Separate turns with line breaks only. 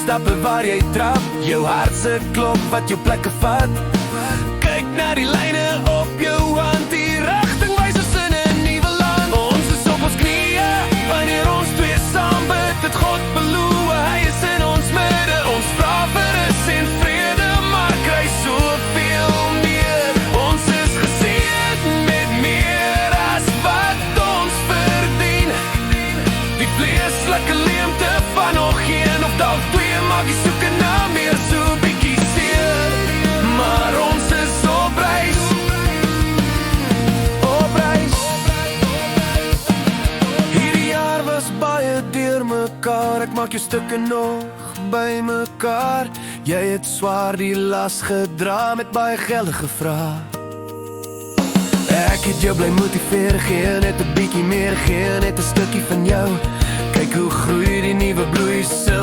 voetstappe waar jy trap, jou hartse klop wat jou plekke vat. Kyk na die lyne op jou hand, die rigting wys ons in 'n nuwe land. Ons is op ons knieë, wanneer ons twee saam bid, het God beloof, hy is in ons midde. Ons vra vir rus en vrede, maar kry soveel meer. Ons is geseën met meer as wat ons verdien. Die vleeslike leemte van nog geen of dalk twee, maak die soeke na meer, so bietjie seer. Maar ons is op reis, op reis. Hierdie jaar was baie deur mekaar, ek maak jou stukke nog by mekaar. Jy het swaar die las gedra, met baie gelde gevra. Ek het jou bly motiveer, gee net 'n bietjie meer, gee net 'n stukkie van jou. Kyk hoe groei die nuwe bloei,